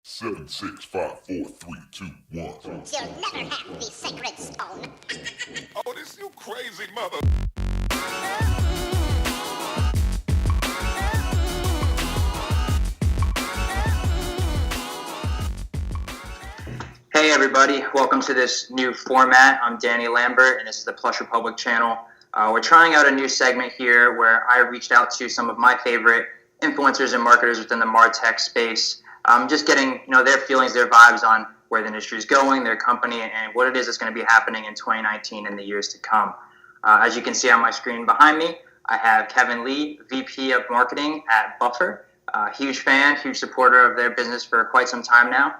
7, 6, 5, 4, 3, 2, 1. You'll never have the sacred stone. Oh, this you crazy mother. Hey everybody, welcome to this new format. I'm Danny Lambert and this is the Plush Republic channel. We're trying out a new segment here where I reached out to some of my favorite influencers and marketers within the MarTech space, just getting their feelings, their vibes on where the industry is going, their company, and what it is that's going to be happening in 2019 and the years to come. As you can see on my screen behind me, I have Kevan Lee, VP of Marketing at Buffer. Huge fan, huge supporter of their business for quite some time now.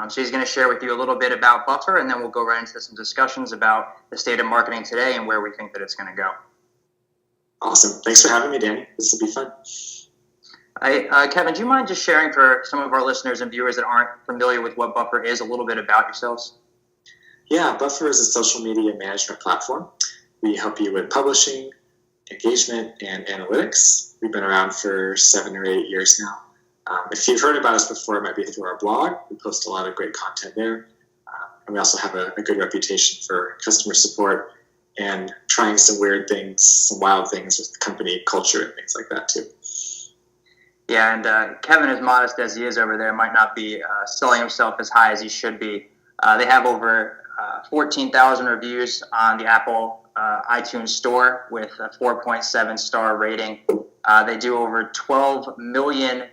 So he's going to share with you a little bit about Buffer, and then we'll go right into some discussions about the state of marketing today and where we think that it's going to go. Awesome. Thanks for having me, Danny. This will be fun. Kevan, do you mind just sharing for some of our listeners and viewers that aren't familiar with what Buffer is a little bit about yourselves? Yeah, Buffer is a social media management platform. We help you with publishing, engagement, and analytics. We've been around for 7 or 8 years now. If you've heard about us before, it might be through our blog. We post a lot of great content there. And we also have a good reputation for customer support and trying some weird things, some wild things with company culture and things like that too. Yeah, and Kevan, as modest as he is over there, might not be selling himself as high as he should be. They have over 14,000 reviews on the Apple iTunes store with a 4.7 star rating. They do over 12 million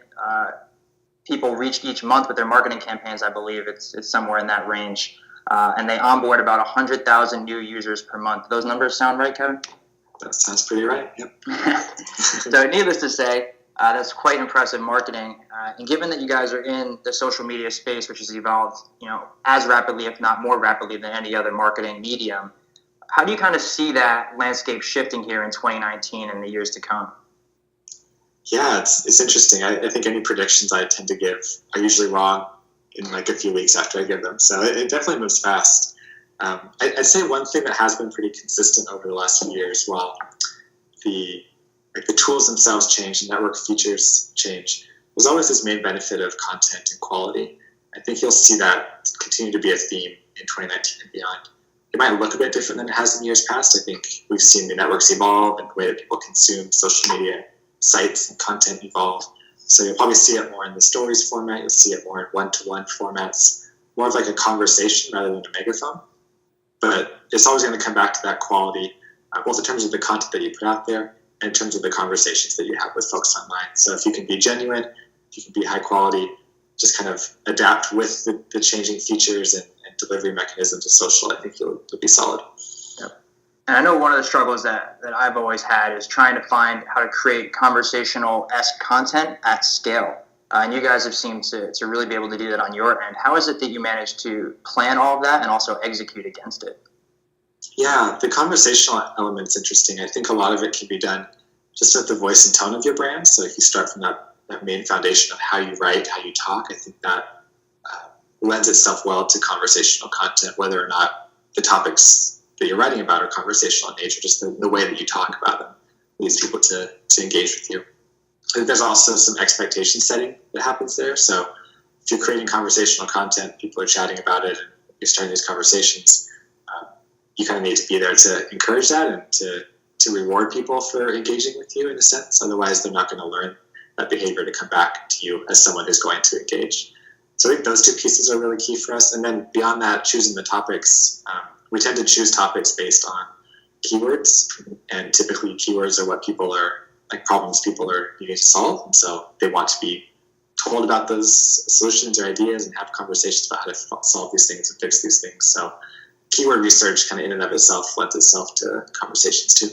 people reached each month with their marketing campaigns. I believe it's somewhere in that range. And they onboard about 100,000 new users per month. Those numbers sound right, Kevan? That sounds pretty right, yep. So needless to say, that's quite impressive marketing. And given that you guys are in the social media space, which has evolved, as rapidly, if not more rapidly than any other marketing medium, how do you kind of see that landscape shifting here in 2019 and the years to come? Yeah, it's interesting. I think any predictions I tend to give are usually wrong in like a few weeks after I give them. So it definitely moves fast. I'd say one thing that has been pretty consistent over the last few years, while the tools themselves change, the network features change, there's always this main benefit of content and quality. I think you'll see that continue to be a theme in 2019 and beyond. It might look a bit different than it has in years past. I think we've seen the networks evolve and the way that people consume social media sites and content evolve. So you'll probably see it more in the stories format. You'll see it more in one-to-one formats, more of like a conversation rather than a megaphone. But it's always going to come back to that quality, both in terms of the content that you put out there and in terms of the conversations that you have with folks online. So if you can be genuine, if you can be high quality, just kind of adapt with the changing features and delivery mechanisms of social, I think you'll be solid. And I know one of the struggles that I've always had is trying to find how to create conversational-esque content at scale. And you guys have seemed to really be able to do that on your end. How is it that you manage to plan all of that and also execute against it? Yeah, the conversational element's interesting. I think a lot of it can be done just with the voice and tone of your brand. So if you start from that main foundation of how you write, how you talk, I think that lends itself well to conversational content, whether or not the topics that you're writing about are conversational in nature, just the way that you talk about them leads people to engage with you. I think there's also some expectation setting that happens there. So if you're creating conversational content, people are chatting about it, and you're starting these conversations, you kind of need to be there to encourage that and to reward people for engaging with you in a sense. Otherwise, they're not going to learn that behavior to come back to you as someone who's going to engage. So I think those two pieces are really key for us. And then beyond that, choosing the topics, we tend to choose topics based on keywords, and typically keywords are what people are, like problems people are needing to solve. And so they want to be told about those solutions or ideas and have conversations about how to solve these things and fix these things. So keyword research kind of in and of itself lends itself to conversations too.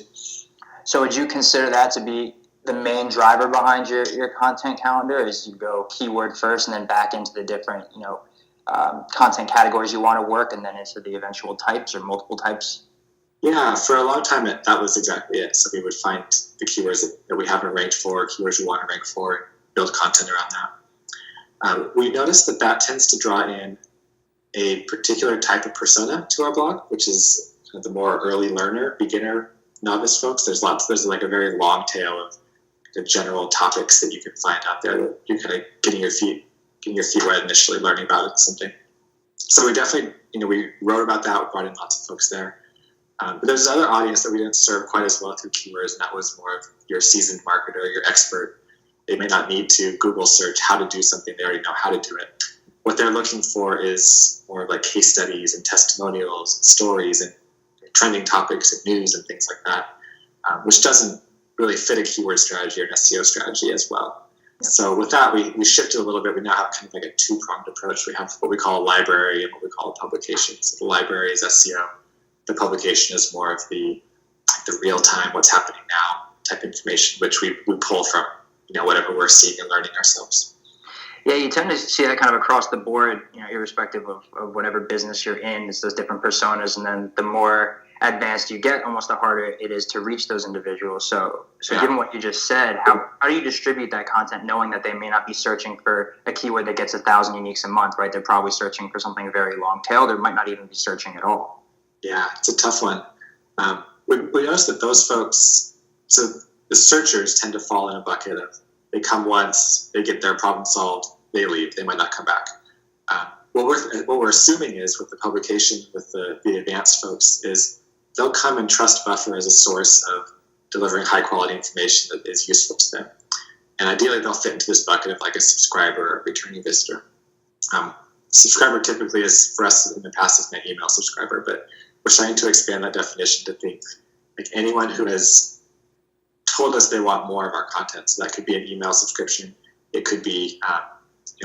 So would you consider that to be the main driver behind your content calendar, is you go keyword first and then back into the different, content categories you want to work, and then into the eventual types or multiple types? Yeah, for a long time, that was exactly it. So we would find the keywords that we haven't ranked for, keywords we want to rank for, and build content around that. We noticed that tends to draw in a particular type of persona to our blog, which is kind of the more early learner, beginner, novice folks. There's like a very long tail of the general topics that you can find out there that you're kind of getting getting your feet wet initially, learning about it and something. So we definitely, we wrote about that. We brought in lots of folks there. But there's another audience that we didn't serve quite as well through keywords, and that was more of your seasoned marketer, your expert. They may not need to Google search how to do something. They already know how to do it. What they're looking for is more like case studies and testimonials and stories and trending topics and news and things like that, which doesn't really fit a keyword strategy or an SEO strategy as well. So with that, we shifted a little bit. We now have kind of like a two-pronged approach. We have what we call a library and what we call a publication. So the library is SEO. The publication is more of the real-time, what's happening now type information, which we pull from whatever we're seeing and learning ourselves. Yeah, you tend to see that kind of across the board, irrespective of whatever business you're in. It's those different personas, and then the more advanced you get, almost the harder it is to reach those individuals. So given what you just said, how do you distribute that content, knowing that they may not be searching for a keyword that gets 1,000 uniques a month, right? They're probably searching for something very long-tailed, or might not even be searching at all. Yeah, it's a tough one. We noticed that those folks, so the searchers tend to fall in a bucket of they come once, they get their problem solved, they leave, they might not come back. What we're assuming is with the publication, with the advanced folks, is they'll come and trust Buffer as a source of delivering high quality information that is useful to them. And ideally they'll fit into this bucket of like a subscriber or a returning visitor. Subscriber typically is, for us in the past, has meant email subscriber, but we're starting to expand that definition to think like anyone who has told us they want more of our content. So that could be an email subscription. It could be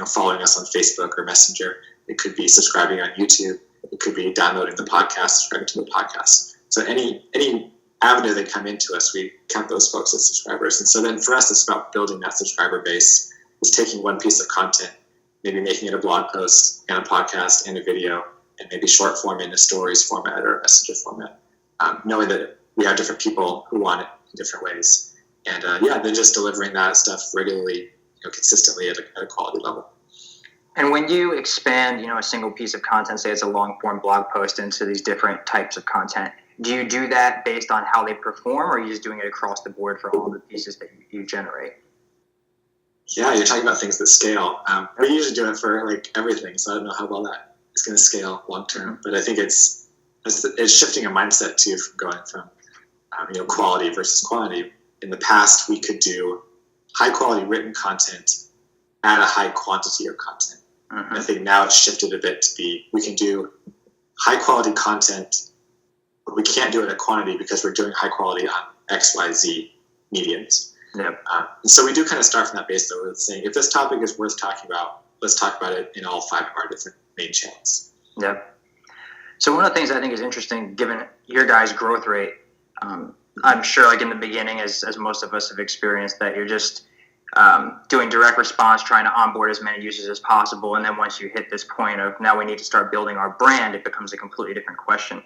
following us on Facebook or Messenger. It could be subscribing on YouTube. It could be downloading the podcast, subscribing to the podcast. So any avenue they come into us, we count those folks as subscribers. And so then for us, it's about building that subscriber base. It's taking one piece of content, maybe making it a blog post and a podcast and a video, and maybe short form in a stories format or a messenger format, knowing that we have different people who want it in different ways. And then just delivering that stuff regularly, consistently at a quality level. And when you expand, a single piece of content, say it's a long form blog post, into these different types of content, do you do that based on how they perform, or are you just doing it across the board for all the pieces that you generate? Yeah, you're talking about things that scale. We usually do it for like everything, so I don't know how well that is going to scale long term. But I think it's shifting a mindset too, from going from quality versus quantity. In the past, we could do high quality written content at a high quantity of content. Mm-hmm. I think now it's shifted a bit to be, we can do high quality content, but we can't do it at quantity because we're doing high quality on XYZ mediums. Yep. And so we do kind of start from that base, though, with saying, if this topic is worth talking about, let's talk about it in all 5 of our different main channels. Yep. So one of the things I think is interesting, given your guys' growth rate, I'm sure like in the beginning, as most of us have experienced, that you're just doing direct response, trying to onboard as many users as possible. And then once you hit this point of now we need to start building our brand, it becomes a completely different question.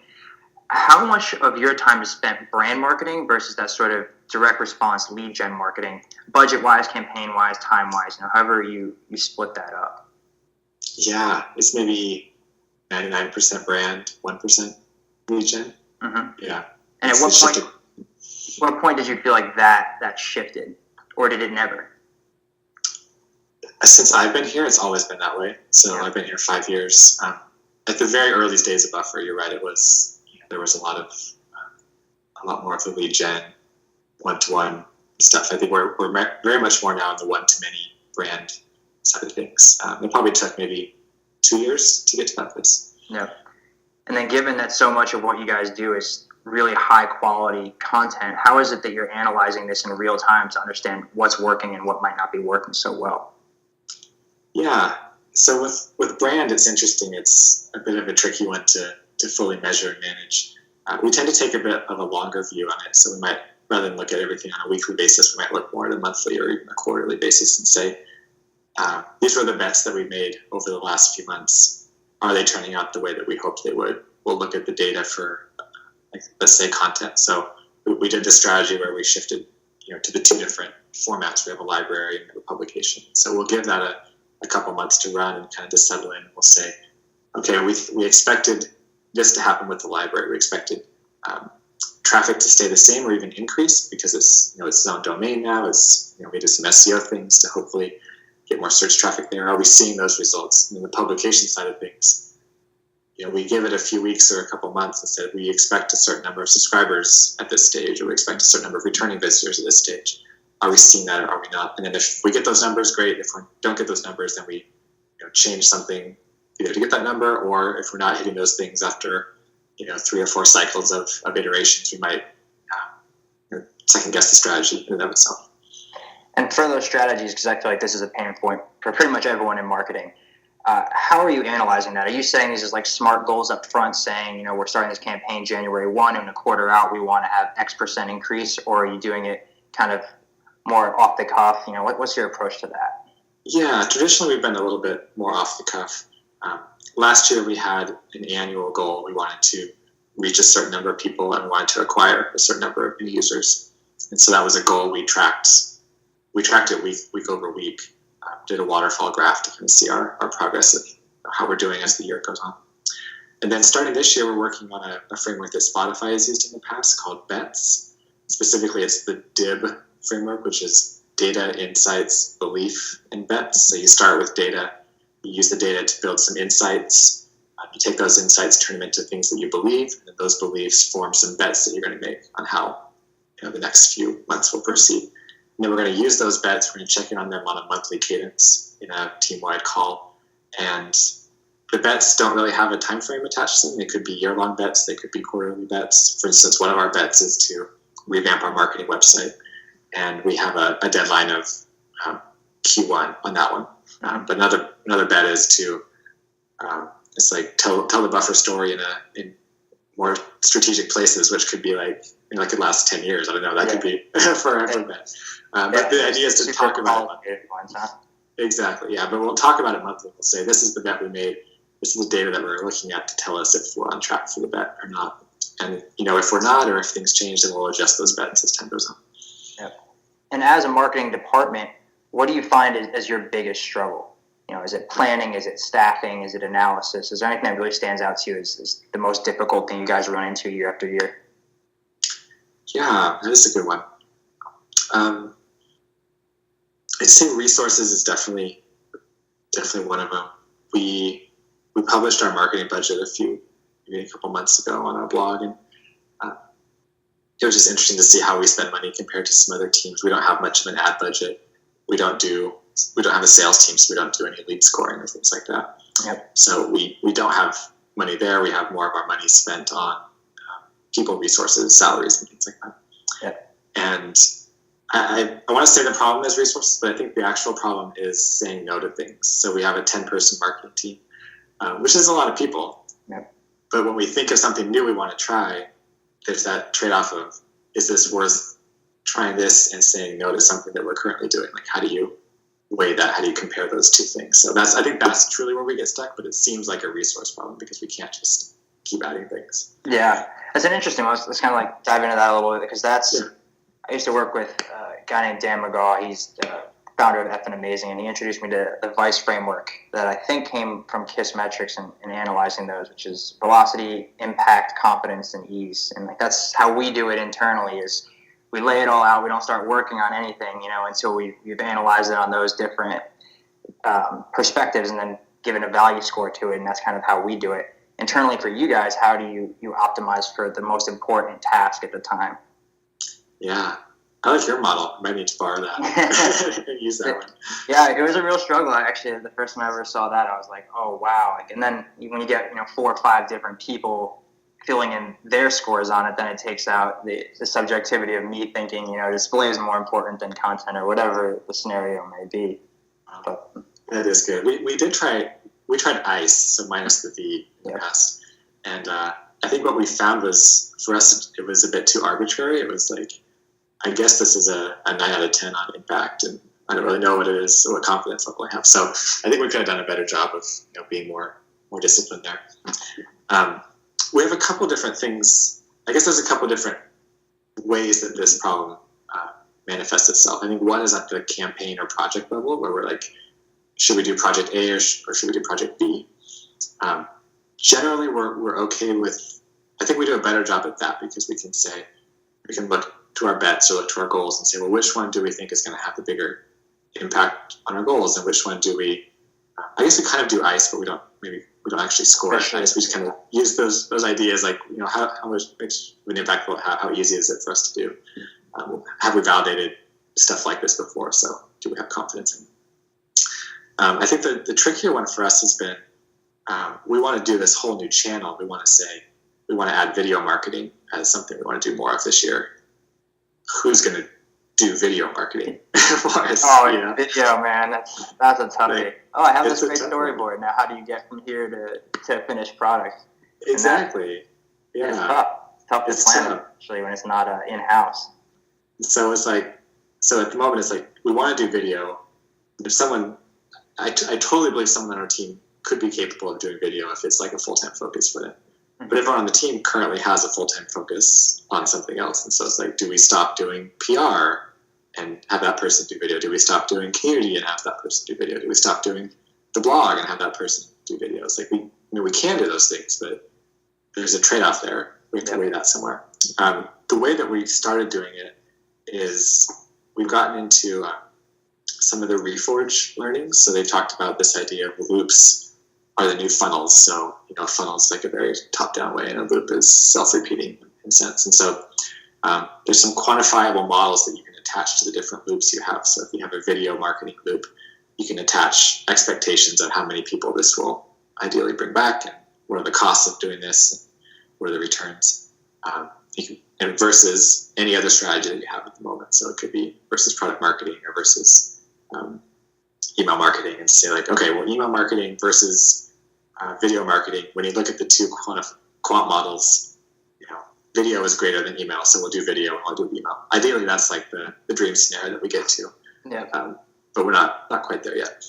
How much of your time is spent brand marketing versus that sort of direct response lead gen marketing, budget-wise, campaign-wise, time-wise, however you split that up? Yeah, it's maybe 99% brand, 1% lead gen. Mm-hmm. Yeah. And at what point did you feel like that shifted, or did it never? Since I've been here, it's always been that way. So I've been here 5 years. At the very early days of Buffer, you're right. It was there was a lot more of the lead gen, one-to-one stuff. I think we're very much more now in the one-to-many brand side of things. It probably took maybe 2 years to get to that place. Yeah. And then given that so much of what you guys do is really high quality content, how is it that you're analyzing this in real time to understand what's working and what might not be working so well? Yeah. So with brand, it's interesting. It's a bit of a tricky one to fully measure and manage. We tend to take a bit of a longer view on it. So we might, rather than look at everything on a weekly basis, we might look more at a monthly or even a quarterly basis and say, these were the bets that we made over the last few months. Are they turning out the way that we hoped they would? We'll look at the data for, let's say, content. So we did this strategy where we shifted, to the 2 different formats. We have a library and we have a publication. So we'll give that a couple months to run and kind of to settle in. We'll say, okay, we expected this to happen with the library. We expected traffic to stay the same or even increase because it's its own domain now. We did some SEO things to hopefully get more search traffic there? Are we seeing those results? And then the publication side of things, we give it a few weeks or a couple months and said we expect a certain number of subscribers at this stage, or we expect a certain number of returning visitors at this stage. Are we seeing that or are we not? And then if we get those numbers, great. If we don't get those numbers, then we change something either to get that number, or if we're not hitting those things after 3 or 4 cycles of iterations, we might second guess the strategy in and of itself. And for those strategies, because I feel like this is a pain point for pretty much everyone in marketing, how are you analyzing that? Are you setting these as like smart goals up front, saying, we're starting this campaign January 1 and a quarter out, we want to have X% increase, or are you doing it kind of more off the cuff? What's your approach to that? Yeah, traditionally we've been a little bit more off the cuff. Last year we had an annual goal. We wanted to reach a certain number of people and we wanted to acquire a certain number of new users. And so that was a goal we tracked. We tracked it week over week, did a waterfall graph to kind of see our progress of how we're doing as the year goes on. And then starting this year, we're working on a framework that Spotify has used in the past called BETS. Specifically, it's the DIB framework, which is data, insights, belief, and bets. So you start with data, you use the data to build some insights. You take those insights, turn them into things that you believe, and those beliefs form some bets that you're going to make on how the next few months will proceed. And then we're going to use those bets. We're going to check in on them on a monthly cadence in a team-wide call. And the bets don't really have a time frame attached to them. They could be year-long bets. They could be quarterly bets. For instance, one of our bets is to revamp our marketing website. And we have a deadline of Q1 on that one. But another bet is to it's like tell the buffer story in more strategic places, which could be like that could last 10 years. I don't know. That could be a forever bet. But the idea is to talk about it. Exactly. Yeah. But we'll talk about it monthly. We'll say this is the bet we made. This is the data that we're looking at to tell us if we're on track for the bet or not. And if we're not, or if things change, then we'll adjust those bets as time goes on. Yep. And as a marketing department, what do you find as your biggest struggle? Is it planning? Is it staffing? Is it analysis? Is there anything that really stands out to you as the most difficult thing you guys run into year after year? Yeah, that is a good one. I'd say resources is definitely one of them. We published our marketing budget maybe a couple months ago on our blog, and it was just interesting to see how we spend money compared to some other teams. We don't have much of an ad budget. We don't have a sales team, so we don't do any lead scoring or things like that. Yep. So we don't have money there. We have more of our money spent on people resources, salaries, and things like that. Yep. And I want to say the problem is resources, but I think the actual problem is saying no to things. So we have a 10-person marketing team, which is a lot of people. Yep. But when we think of something new we want to try, there's that trade-off of, is this worth trying this and saying no to something that we're currently doing? Like, how do you weigh that? How do you compare those two things? So I think that's truly where we get stuck, but it seems like a resource problem because we can't just keep adding things. Yeah, that's an interesting one. Let's kind of like dive into that a little bit, because I used to work with a guy named Dan McGaw. He's the founder of Ep.1 Amazing, and he introduced me to the VICE framework that I think came from KISS metrics and analyzing those, which is velocity, impact, confidence, and ease. And like that's how we do it internally is we lay it all out. We don't start working on anything, until we've analyzed it on those different perspectives and then given a value score to it. And that's kind of how we do it. Internally for you guys, how do you optimize for the most important task at the time? Yeah. I like your model. I might need to borrow that and use that one. Yeah, it was a real struggle. Actually, the first time I ever saw that, I was like, oh, wow. And then when you get 4 or 5 different people filling in their scores on it, then it takes out the subjectivity of me thinking, display is more important than content or whatever the scenario may be. But that is good. We tried ICE, so minus the V in the past. And I think what we found was, for us, it was a bit too arbitrary. It was like, I guess this is a 9 out of 10 on impact, and I don't really know what it is, what confidence level I have. So I think we could have done a better job of being more disciplined there. We have a couple different things. I guess there's a couple different ways that this problem manifests itself. I think one is at the campaign or project level, where we're like, should we do project A or should we do project B? Generally, we're okay with. I think we do a better job at that because we can look to our bets or look to our goals and say, well, which one do we think is going to have the bigger impact on our goals, and which one do we? I guess we kind of do ice, but we don't actually score ice. We just kind of use those ideas, like how much makes an impact, how easy is it for us to do? Have we validated stuff like this before? So do we have confidence in? I think the trickier one for us has been we want to do this whole new channel. We want to add video marketing as something we want to do more of this year. Who's going to do video marketing for us? Video, man, that's a toughie. I have this great storyboard. Now, how do you get from here to finished product? Exactly. It's tough. It's tough to plan, especially when it's not in-house. So it's like, at the moment, it's like we want to do video. If someone, I totally believe someone on our team could be capable of doing video if it's like a full-time focus for them. Mm-hmm. But everyone on the team currently has a full-time focus on something else. And so it's like, do we stop doing PR and have that person do video? Do we stop doing community and have that person do video? Do we stop doing the blog and have that person do videos? Like we can do those things, but there's a trade-off there. We have to weigh that somewhere. The way that we started doing it is we've gotten into some of the Reforge learnings. So they talked about this idea of loops are the new funnels. So, funnels like a very top-down way, and a loop is self-repeating in a sense. And so there's some quantifiable models that you can attach to the different loops you have. So if you have a video marketing loop, you can attach expectations of how many people this will ideally bring back, and what are the costs of doing this, and what are the returns, and versus any other strategy that you have at the moment. So it could be versus product marketing or versus email marketing, and say like, okay, well, email marketing versus video marketing. When you look at the two quant models, video is greater than email, so we'll do video and we'll do email. Ideally, that's like the dream scenario that we get to. Yeah. But we're not quite there yet.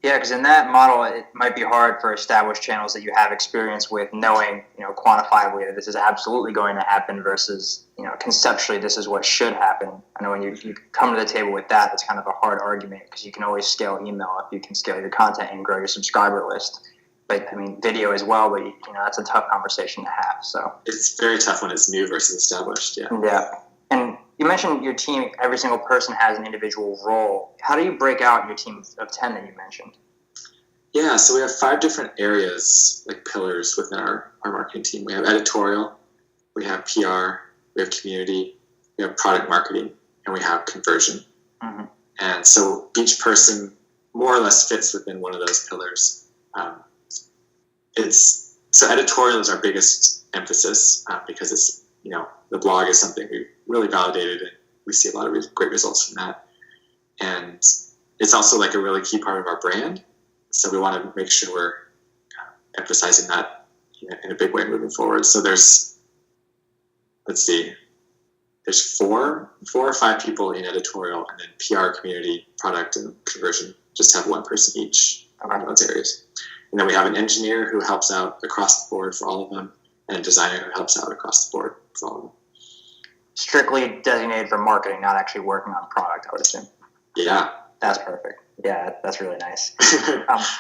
Yeah, because in that model, it might be hard for established channels that you have experience with knowing, quantifiably that this is absolutely going to happen versus, conceptually this is what should happen. I know when you come to the table with that, it's kind of a hard argument because you can always scale email if you can scale your content and grow your subscriber list. But video as well, but that's a tough conversation to have. So it's very tough when it's new versus established. Yeah. Yeah. And you mentioned your team, every single person has an individual role. How do you break out your team of 10 that you mentioned? Yeah, so we have 5 different areas, like pillars within our marketing team. We have editorial, we have PR, we have community, we have product marketing, and we have conversion. Mm-hmm. And so each person more or less fits within one of those pillars. So editorial is our biggest emphasis because it's, the blog is something we really validated, and we see a lot of great results from that. And it's also like a really key part of our brand. So we want to make sure we're emphasizing that in a big way moving forward. So there's 4 or 5 people in editorial, and then PR, community, product, and conversion just have 1 person each in those areas. And then we have an engineer who helps out across the board for all of them, and a designer who helps out across the board for all of them. Strictly designated for marketing, not actually working on product, I would assume. Yeah. That's perfect. Yeah, that's really nice.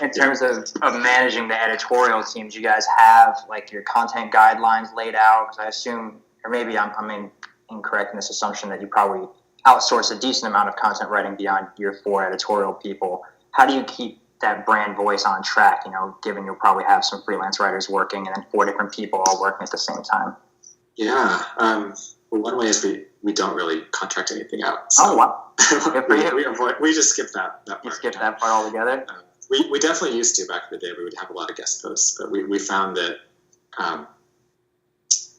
In terms of managing the editorial teams, you guys have like your content guidelines laid out? Because I assume, or maybe I'm incorrect in this assumption, that you probably outsource a decent amount of content writing beyond your 4 editorial people. How do you keep that brand voice on track, given you'll probably have some freelance writers working and then 4 different people all working at the same time? Yeah. Well, one way is we don't really contract anything out. So oh, wow. we just skip that part. You skip that part altogether? We definitely used to back in the day. We would have a lot of guest posts, but we found that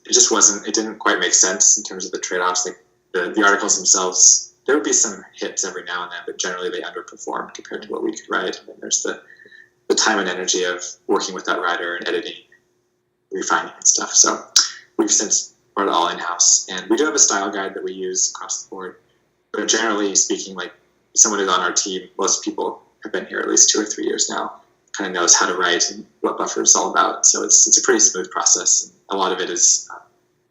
it didn't quite make sense in terms of the trade-offs. Like the articles themselves, there would be some hits every now and then, but generally they underperform compared to what we could write. And then there's the time and energy of working with that writer and editing, refining and stuff. So we've since brought it all in-house. And we do have a style guide that we use across the board. But generally speaking, like someone who's on our team, most people have been here at least 2 or 3 years now, kind of knows how to write and what Buffer is all about. So it's a pretty smooth process. And a lot of it is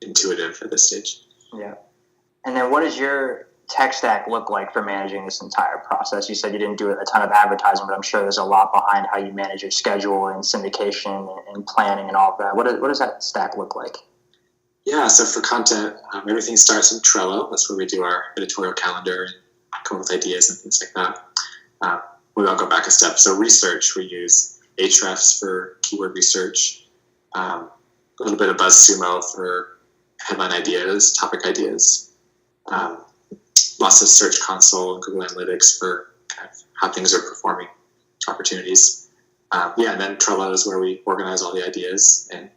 intuitive at this stage. Yeah. And then what does your tech stack look like for managing this entire process? You said you didn't do a ton of advertising, but I'm sure there's a lot behind how you manage your schedule and syndication and planning and all of that. What does that stack look like? Yeah, so for content, everything starts in Trello. That's where we do our editorial calendar and come up with ideas and things like that. Maybe I'll go back a step. So research, we use Ahrefs for keyword research, a little bit of BuzzSumo for headline ideas, topic ideas, lots of Search Console and Google Analytics for kind of how things are performing, opportunities. And then Trello is where we organize all the ideas and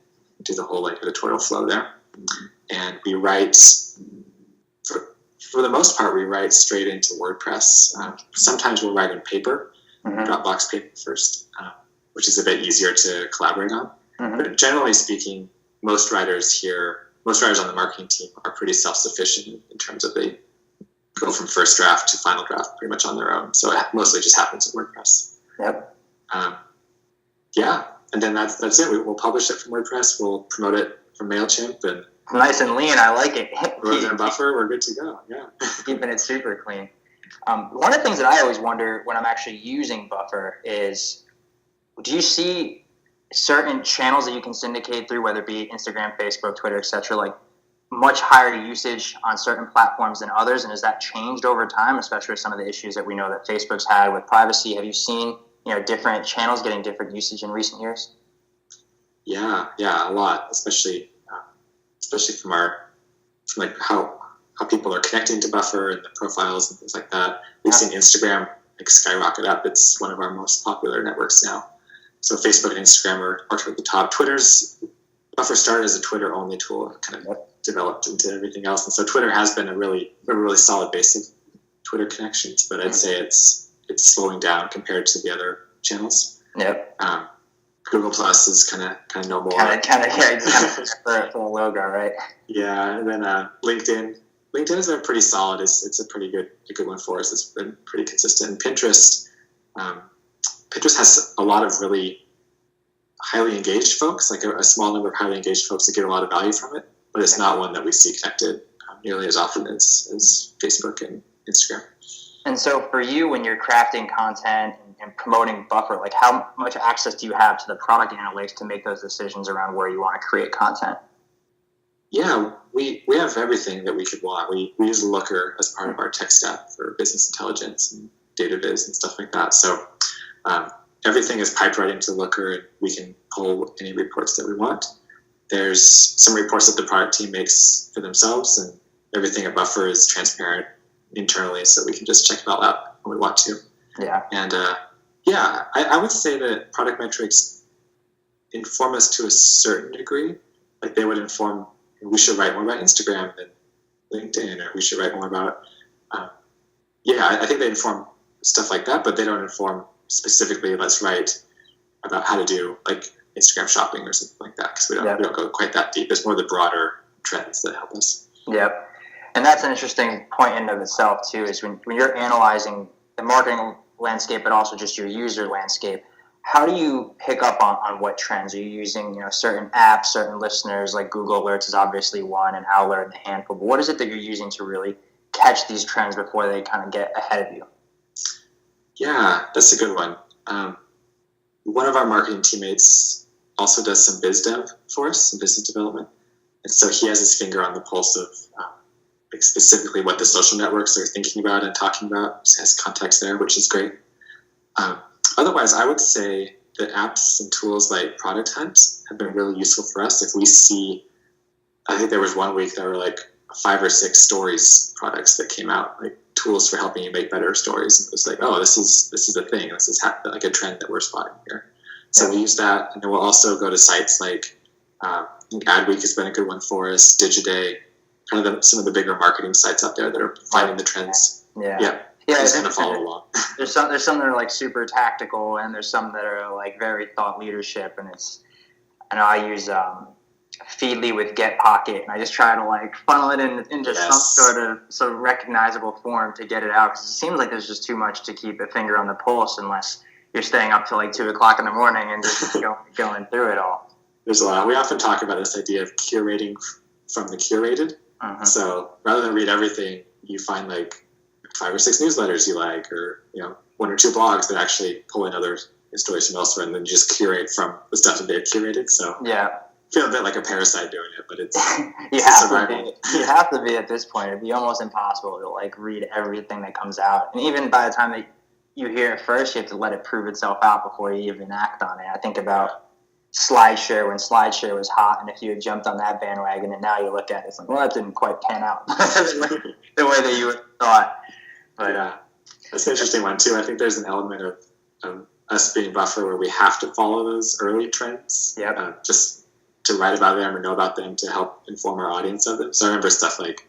do the whole editorial flow there. And we write, for the most part, we write straight into WordPress. Sometimes we'll write in paper, Dropbox paper first, which is a bit easier to collaborate on. But generally speaking, most writers on the marketing team are pretty self-sufficient in terms of they go from first draft to final draft pretty much on their own. So it mostly just happens in WordPress. Yep. And then that's it. We'll publish it from WordPress. We'll promote it from MailChimp and nice and lean. I like it. We're in Buffer. We're good to go. Yeah. Keeping it super clean. One of the things that I always wonder when I'm actually using Buffer is, do you see certain channels that you can syndicate through, whether it be Instagram, Facebook, Twitter, etc., like much higher usage on certain platforms than others? And has that changed over time, especially with some of the issues that we know that Facebook's had with privacy? Have you seen different channels getting different usage in recent years? Yeah, a lot, especially from how people are connecting to Buffer and the profiles and things like that. We've seen Instagram skyrocket up. It's one of our most popular networks now. So Facebook and Instagram are toward the top. Buffer started as a Twitter-only tool and kind of developed into everything else. And so Twitter has been a really solid base of Twitter connections, but I'd say it's slowing down compared to the other channels. Yep. Google Plus is kind of no more. Kind of for a logo, right? Yeah, and then LinkedIn. LinkedIn is pretty solid. It's a pretty good one for us. It's been pretty consistent. And Pinterest has a lot of really highly engaged folks, like a small number of highly engaged folks that get a lot of value from it, but it's not one that we see connected nearly as often as Facebook and Instagram. And so for you, when you're crafting content and promoting Buffer, like how much access do you have to the product analytics to make those decisions around where you want to create content? Yeah, we have everything that we could want. We use Looker as part of our tech stack for business intelligence and data viz and stuff like that. So everything is piped right into Looker, and we can pull any reports that we want. There's some reports that the product team makes for themselves, and everything at Buffer is transparent internally, so we can just check it all out when we want to. Yeah. And I would say that product metrics inform us to a certain degree. Like they would inform, we should write more about Instagram than LinkedIn, or we should write more about, I think they inform stuff like that, but they don't inform specifically, let's write about how to do like Instagram shopping or something like that, because we don't go quite that deep. It's more the broader trends that help us. Yep. And that's an interesting point in and of itself, too, is when you're analyzing the marketing landscape, but also just your user landscape, how do you pick up on what trends? Are you using certain apps, certain listeners, like Google Alerts is obviously one, and Owler and the handful, but what is it that you're using to really catch these trends before they kind of get ahead of you? Yeah, that's a good one. One of our marketing teammates also does some biz dev for us, some business development. And so he has his finger on the pulse of specifically what the social networks are thinking about and talking about. He has context there, which is great. Otherwise, I would say that apps and tools like Product Hunt have been really useful for us. If we see, I think there was one week there were like 5 or 6 stories products that came out, like tools for helping you make better stories. And it was like, oh, this is a thing. This is like a trend that we're spotting here. So we use that, and then we'll also go to sites like Adweek has been a good one for us, Digiday, kind of some of the bigger marketing sites out there that are finding the trends. Yeah. Just kind of follow along. There's some that are like super tactical, and there's some that are like very thought leadership. And I use Feedly with GetPocket, and I just try to like funnel it into some sort of recognizable form to get it out, because it seems like there's just too much to keep a finger on the pulse unless you're staying up till like 2:00 in the morning and just going through it all. There's a lot. We often talk about this idea of curating from the curated. So rather than read everything, you find like 5 or 6 newsletters you like, or 1 or 2 blogs that actually pull in other stories from elsewhere, and then you just curate from the stuff that they've curated. So I feel a bit like a parasite doing it, but it's survival. You have to be at this point. It'd be almost impossible to like read everything that comes out, and even by the time you hear it first, you have to let it prove itself out before you even act on it. I think about SlideShare when SlideShare was hot, and if you had jumped on that bandwagon, and now you look at it, it's like, well, that didn't quite pan out the way that you would have thought. But yeah, that's an interesting one too. I think there's an element of us being Buffer where we have to follow those early trends, just to write about them or know about them to help inform our audience of them. So I remember stuff like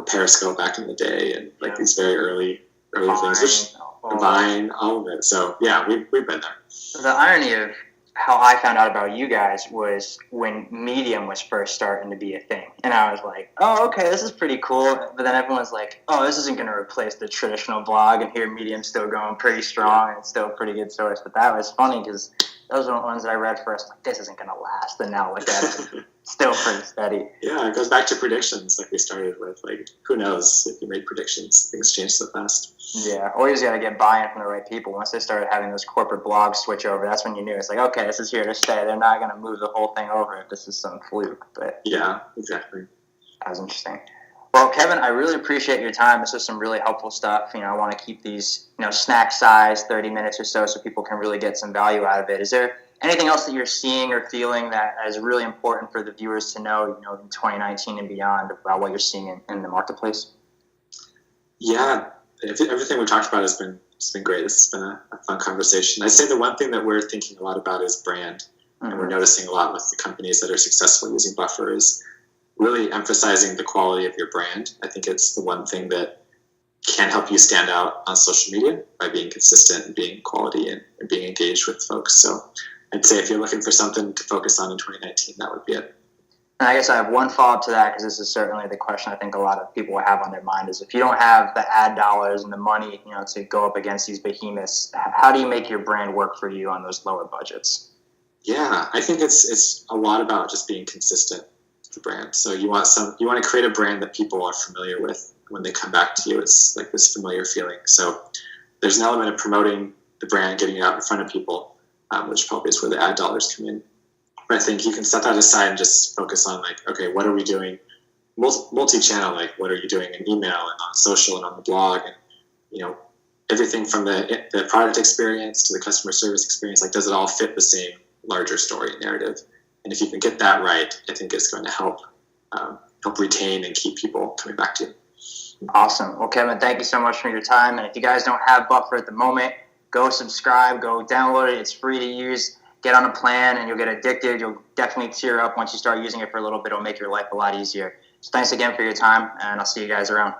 Periscope back in the day, and like these very early things, which Vine, all of it. So yeah, we've been there. The irony of how I found out about you guys was when Medium was first starting to be a thing. And I was like, oh, okay, this is pretty cool. But then everyone's like, oh, this isn't going to replace the traditional blog. And here Medium's still going pretty strong and it's still a pretty good source. But that was funny because those were the ones that I read first. Like, this isn't going to last. And now look at it. Still pretty steady. Yeah, it goes back to predictions like we started with. Like, who knows if you make predictions, things change so fast. Yeah, always got to get buy-in from the right people. Once they started having those corporate blogs switch over, that's when you knew it's like, okay, this is here to stay. They're not going to move the whole thing over if this is some fluke. But yeah, exactly. That was interesting. Well, Kevan, I really appreciate your time. This was some really helpful stuff. I want to keep these, snack size, 30 minutes or so people can really get some value out of it. Is there anything else that you're seeing or feeling that is really important for the viewers to know, in 2019 and beyond about what you're seeing in the marketplace? Yeah, everything we talked about has been great. This has been a fun conversation. I'd say the one thing that we're thinking a lot about is brand, and we're noticing a lot with the companies that are successful using Buffer is really emphasizing the quality of your brand. I think it's the one thing that can help you stand out on social media by being consistent and being quality and being engaged with folks. So I'd say if you're looking for something to focus on in 2019, that would be it. And I guess I have one follow-up to that because this is certainly the question I think a lot of people will have on their mind is if you don't have the ad dollars and the money, to go up against these behemoths, how do you make your brand work for you on those lower budgets? Yeah, I think it's a lot about just being consistent with the brand. So you want to create a brand that people are familiar with when they come back to you. It's like this familiar feeling. So there's an element of promoting the brand, getting it out in front of people, which probably is where the ad dollars come in. But I think you can set that aside and just focus on okay, what are we doing multi-channel? Like, what are you doing in email and on social and on the blog? And, everything from the product experience to the customer service experience, does it all fit the same larger story narrative? And if you can get that right, I think it's going to help retain and keep people coming back to you. Awesome. Well, Kevan, thank you so much for your time. And if you guys don't have Buffer at the moment, go subscribe, go download it. It's free to use. Get on a plan and you'll get addicted. You'll definitely tear up once you start using it for a little bit. It'll make your life a lot easier. So thanks again for your time, and I'll see you guys around.